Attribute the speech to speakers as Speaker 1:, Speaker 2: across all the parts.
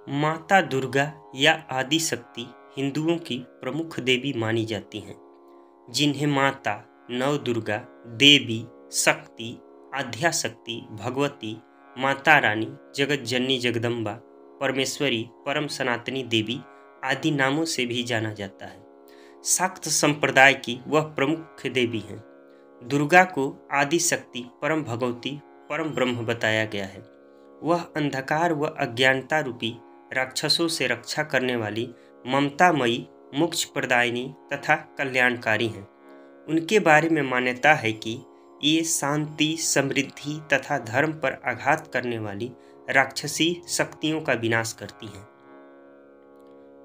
Speaker 1: माता दुर्गा या आदि शक्ति हिंदुओं की प्रमुख देवी मानी जाती हैं, जिन्हें माता नव दुर्गा, देवी, शक्ति, आद्याशक्ति, भगवती, माता रानी, जगत जननी जगदम्बा, परमेश्वरी, परम सनातनी देवी आदि नामों से भी जाना जाता है। शाक्त संप्रदाय की वह प्रमुख देवी हैं। दुर्गा को आदि शक्ति, परम भगवती, परम ब्रह्म बताया गया है। वह अंधकार व अज्ञानता रूपी राक्षसों से रक्षा करने वाली ममतामयी, मोक्ष प्रदायिनी तथा कल्याणकारी हैं। उनके बारे में मान्यता है कि ये शांति, समृद्धि तथा धर्म पर आघात करने वाली राक्षसी शक्तियों का विनाश करती हैं।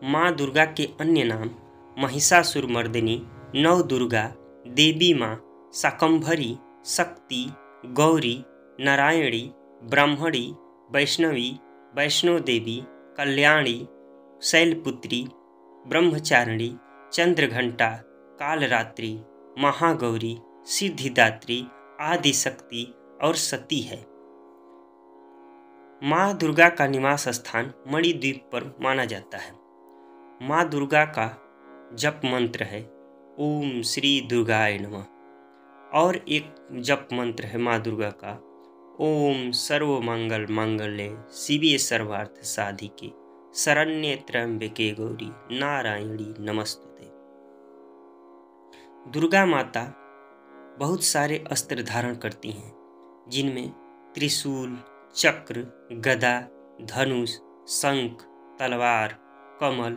Speaker 1: माँ दुर्गा के अन्य नाम महिषासुरमर्दिनी, नव दुर्गा, देवी माँ, शाकंभरी, शक्ति, गौरी, नारायणी, ब्राह्मणी, वैष्णवी, वैष्णो देवी, कल्याणी, शैलपुत्री, ब्रह्मचारिणी, चंद्रघंटा, कालरात्रि, महागौरी, सिद्धिदात्री, आदिशक्ति और सती है। माँ दुर्गा का निवास स्थान मणिद्वीप पर माना जाता है। माँ दुर्गा का जप मंत्र है ओम श्री दुर्गाय नमः, और एक जप मंत्र है माँ दुर्गा का ओम सर्वमंगल मंगल्ये शिवे सर्वार्थ साधिके शरण्ये त्र्यंबके गौरी नारायणी नमस्तुते। दुर्गा माता बहुत सारे अस्त्र धारण करती हैं, जिनमें त्रिशूल, चक्र, गदा, धनुष, शंख, तलवार, कमल,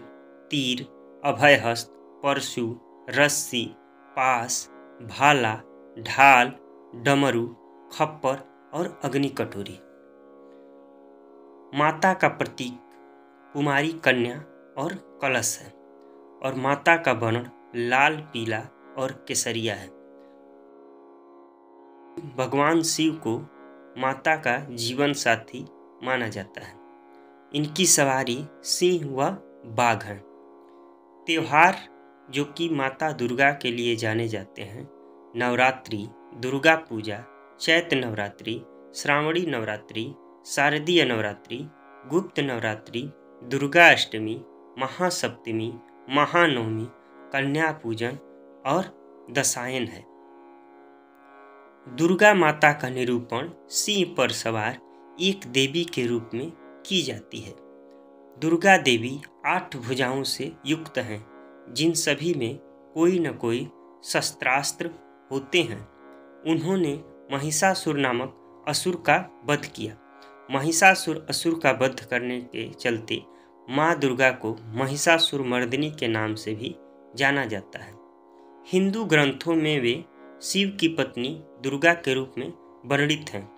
Speaker 1: तीर, अभयहस्त, परशु, रस्सी, पास, भाला, ढाल, डमरू, खप्पर और अग्नि कटोरी। माता का प्रतीक कुमारी कन्या और कलश है, और माता का वर्ण लाल, पीला और केसरिया है। भगवान शिव को माता का जीवन साथी माना जाता है। इनकी सवारी सिंह व बाघ हैं। त्योहार जो कि माता दुर्गा के लिए जाने जाते हैं: नवरात्रि, दुर्गा पूजा, चैत्र नवरात्रि, श्रावणी नवरात्रि, शारदीय नवरात्रि, गुप्त नवरात्रि, दुर्गा अष्टमी, महासप्तमी, महानवमी, कन्या पूजन और दशायन है। दुर्गा माता का निरूपण सिंह पर सवार एक देवी के रूप में की जाती है। दुर्गा देवी 8 भुजाओं से युक्त हैं, जिन सभी में कोई न कोई शस्त्रास्त्र होते हैं। उन्होंने महिषासुर नामक असुर का वध किया। महिषासुर असुर का वध करने के चलते माँ दुर्गा को महिषासुरमर्दिनी के नाम से भी जाना जाता है। हिंदू ग्रंथों में वे शिव की पत्नी दुर्गा के रूप में वर्णित हैं।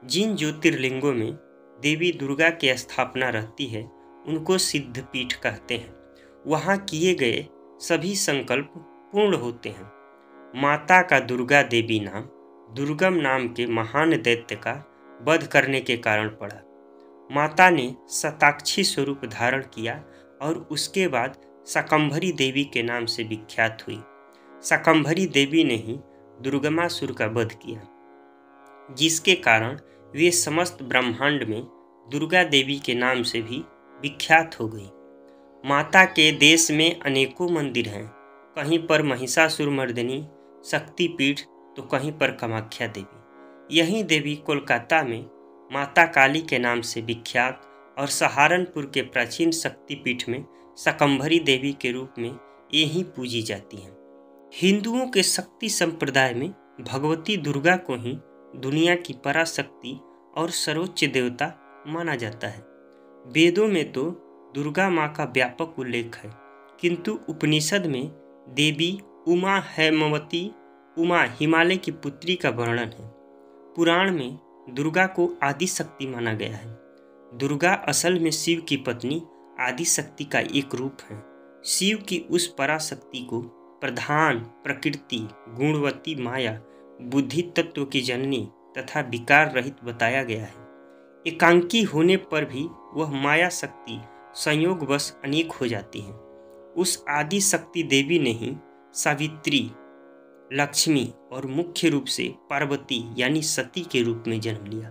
Speaker 1: जिन ज्योतिर्लिंगों में देवी दुर्गा की स्थापना रहती है, उनको सिद्धपीठ कहते हैं। वहाँ किए गए सभी संकल्प पूर्ण होते हैं। माता का दुर्गा देवी नाम दुर्गम नाम के महान दैत्य का वध करने के कारण पड़ा। माता ने शताक्षी स्वरूप धारण किया और उसके बाद शाकंभरी देवी के नाम से विख्यात हुई। शाकंभरी देवी ने ही दुर्गमासुर का वध किया, जिसके कारण वे समस्त ब्रह्मांड में दुर्गा देवी के नाम से भी विख्यात हो गई। माता के देश में अनेकों मंदिर हैं। कहीं पर महिषासुरमर्दिनी शक्तिपीठ तो कहीं पर कामाख्या देवी। यही देवी कोलकाता में माता काली के नाम से विख्यात और सहारनपुर के प्राचीन शक्तिपीठ में शाकंभरी देवी के रूप में यही पूजी जाती हैं। हिंदुओं के शक्ति संप्रदाय में भगवती दुर्गा को ही दुनिया की पराशक्ति और सर्वोच्च देवता माना जाता है। वेदों में तो दुर्गा माँ का व्यापक उल्लेख है, किंतु उपनिषद में देवी उमा हैमवती, उमा हिमालय की पुत्री का वर्णन है। पुराण में दुर्गा को आदि शक्ति माना गया है। दुर्गा असल में शिव की पत्नी आदि शक्ति का एक रूप है। शिव की उस पराशक्ति को प्रधान, प्रकृति, गुणवती माया, बुद्धि तत्व की जननी तथा विकार रहित बताया गया है। एकांकी होने पर भी वह माया शक्ति संयोगवश अनेक हो जाती हैं। उस आदि शक्ति देवी ने ही सावित्री, लक्ष्मी और मुख्य रूप से पार्वती यानी सती के रूप में जन्म लिया,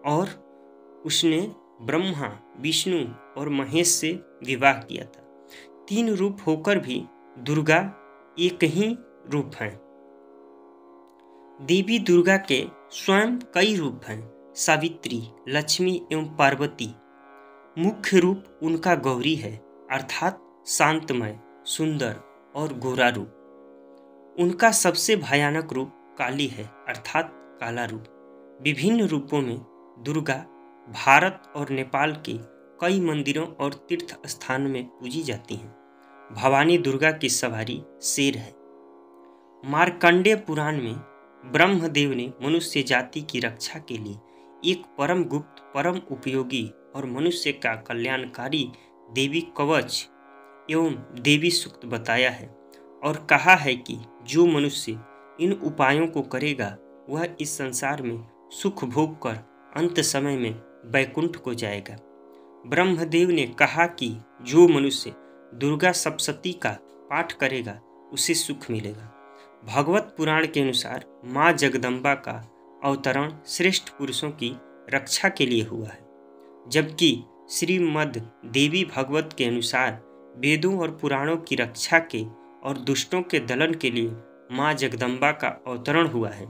Speaker 1: और उसने ब्रह्मा, विष्णु और महेश से विवाह किया था। 3 रूप होकर भी दुर्गा एक ही रूप हैं। देवी दुर्गा के स्वयं कई रूप हैं, सावित्री, लक्ष्मी एवं पार्वती। मुख्य रूप उनका गौरी है, अर्थात शांतमय, सुंदर और गोरा रूप। उनका सबसे भयानक रूप काली है, अर्थात काला रूप। विभिन्न रूपों में दुर्गा भारत और नेपाल के कई मंदिरों और तीर्थ स्थान में पूजी जाती हैं। भवानी दुर्गा की सवारी शेर है। मार्कंडेय पुराण में ब्रह्मदेव ने मनुष्य जाति की रक्षा के लिए एक परम गुप्त, परम उपयोगी और मनुष्य का कल्याणकारी देवी कवच एवं देवी सूक्त बताया है और कहा है कि जो मनुष्य इन उपायों को करेगा वह इस संसार में सुख भोग कर अंत समय में वैकुंठ को जाएगा। ब्रह्मदेव ने कहा कि जो मनुष्य दुर्गा सप्तशती का पाठ करेगा उसे सुख मिलेगा। भगवत पुराण के अनुसार माँ जगदम्बा का अवतरण श्रेष्ठ पुरुषों की रक्षा के लिए हुआ है, जबकि श्रीमद् देवी भागवत के अनुसार वेदों और पुराणों की रक्षा के और दुष्टों के दलन के लिए माँ जगदम्बा का अवतरण हुआ है।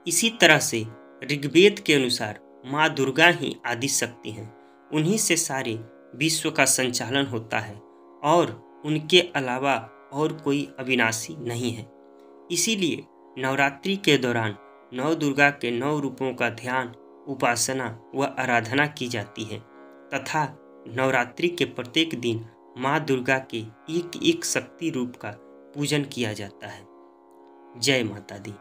Speaker 1: इसी तरह से ऋग्वेद के अनुसार माँ दुर्गा ही आदि शक्ति हैं। उन्हीं से सारे विश्व का संचालन होता है और उनके अलावा और कोई अविनाशी नहीं है। इसीलिए नवरात्रि के दौरान नव दुर्गा के 9 रूपों का ध्यान, उपासना व आराधना की जाती है तथा नवरात्रि के प्रत्येक दिन माँ दुर्गा के एक एक शक्ति रूप का पूजन किया जाता है। जय माता दी।